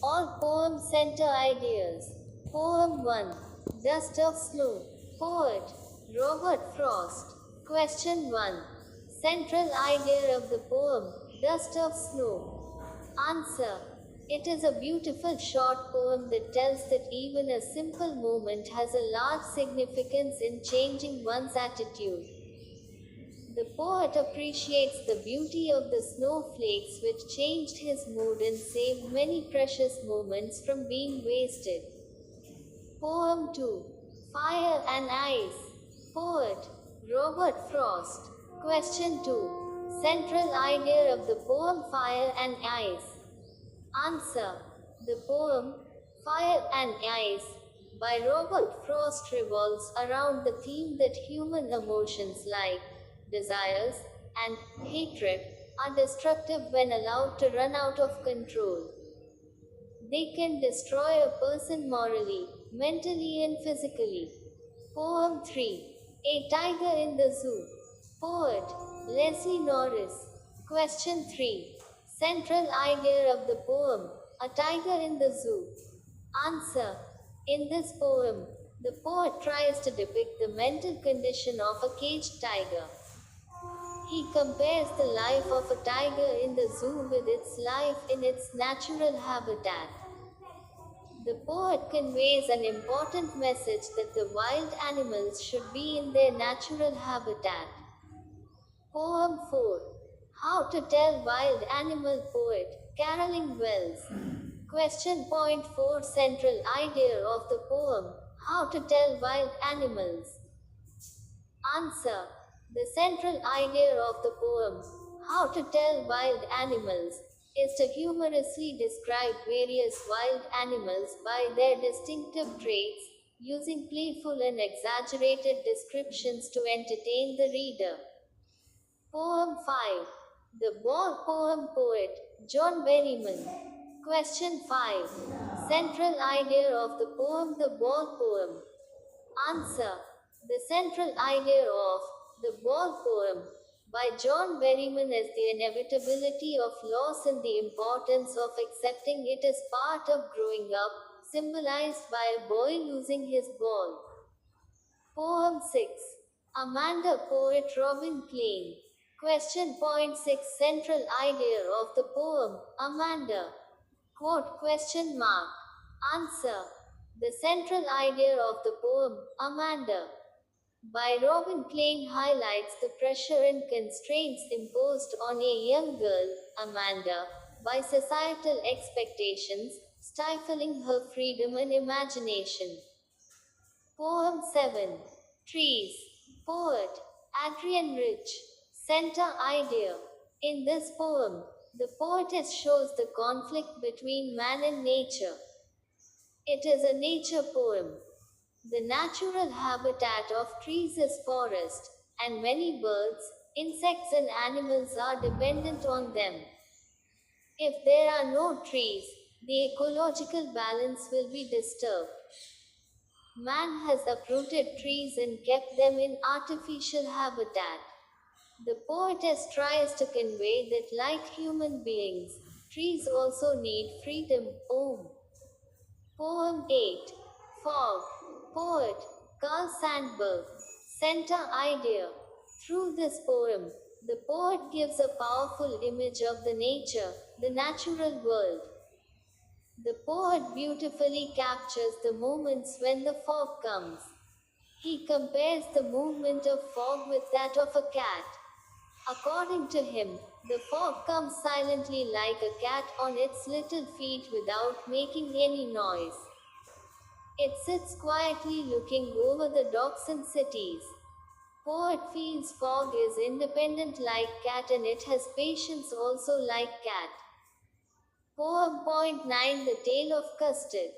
All poem center ideas. Poem 1. Dust of Snow. Poet Robert Frost. Question 1. Central idea of the poem Dust of Snow. Answer. It is a beautiful short poem that tells that even a simple moment has a large significance in changing one's attitude. The poet appreciates the beauty of the snowflakes which changed his mood and saved many precious moments from being wasted. Poem 2. Fire and Ice. Poet Robert Frost. Question 2. Central idea of the poem Fire and Ice. Answer. The poem Fire and Ice by Robert Frost revolves around the theme that human emotions like desires and hatred are destructive when allowed to run out of control. They can destroy a person morally, mentally, and physically. Poem 3. A Tiger in the Zoo. Poet Leslie Norris. Question 3. Central idea of the poem A Tiger in the Zoo. Answer. In this poem, the poet tries to depict the mental condition of a caged tiger. He compares the life of a tiger in the zoo with its life in its natural habitat. The poet conveys an important message that the wild animals should be in their natural habitat. Poem 4. How to Tell Wild Animal. Poet Carolyn Wells. Question point 4. Central idea of the poem How to Tell Wild Animals. Answer. The central idea of the poem How to Tell Wild Animals is to humorously describe various wild animals by their distinctive traits, using playful and exaggerated descriptions to entertain the reader. Poem 5. The Ball Poem. Poet John Berryman. Question 5. Central idea of the poem The Ball Poem. Answer. The central idea of The Ball Poem by John Berryman is the inevitability of loss and the importance of accepting it as part of growing up, symbolized by a boy losing his ball. Poem 6. Amanda. Poet Robin Klein. Question point 6. Central idea of the poem Amanda. Quote question mark. Answer. The central idea of the poem Amanda by Robin Klein highlights the pressure and constraints imposed on a young girl, Amanda, by societal expectations, stifling her freedom and imagination. Poem 7. Trees. Poet Adrian Rich. Center idea. In this poem, the poetess shows the conflict between man and nature. It is a nature poem. The natural habitat of trees is forest, and many birds, insects, and animals are dependent on them. If there are no trees, the ecological balance will be disturbed. Man has uprooted trees and kept them in artificial habitat. The poetess tries to convey that, like human beings, trees also need freedom. Poem 8. Fog. Poet Carl Sandburg. Center idea. Through this poem, the poet gives a powerful image of the nature, the natural world. The poet beautifully captures the moments when the fog comes. He compares the movement of fog with that of a cat. According to him, the fog comes silently like a cat on its little feet without making any noise. It sits quietly looking over the docks and cities. Poet feels fog is independent like cat and it has patience also like cat. Poem point 9. The Tale of Custard.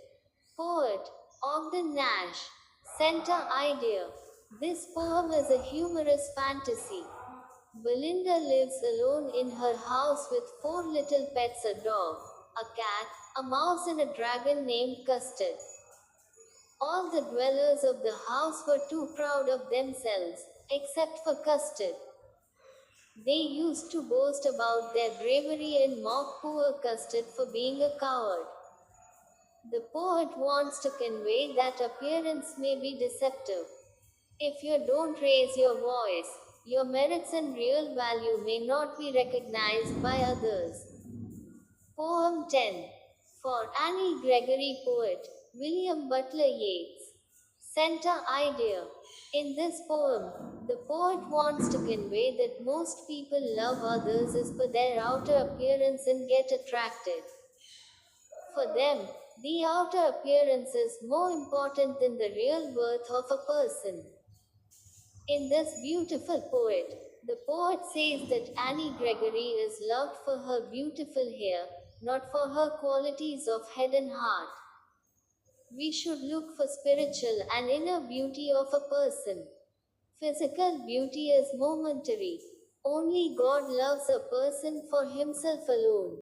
Poet Ogden Nash. Center idea. This poem is a humorous fantasy. Belinda lives alone in her house with 4 little pets: a dog, a cat, a mouse, and a dragon named Custard. All the dwellers of the house were too proud of themselves, except for Custard. They used to boast about their bravery and mock poor Custard for being a coward. The poet wants to convey that appearance may be deceptive. If you don't raise your voice, your merits and real value may not be recognized by others. Poem 10. For Annie Gregory Poet, William Butler Yeats. Center idea. In this poem, the poet wants to convey that most people love others as per their outer appearance and get attracted. For them, the outer appearance is more important than the real worth of a person. In this beautiful poet, the poet says that Annie Gregory is loved for her beautiful hair, not for her qualities of head and heart. We should look for spiritual and inner beauty of a person. Physical beauty is momentary. Only God loves a person for himself alone.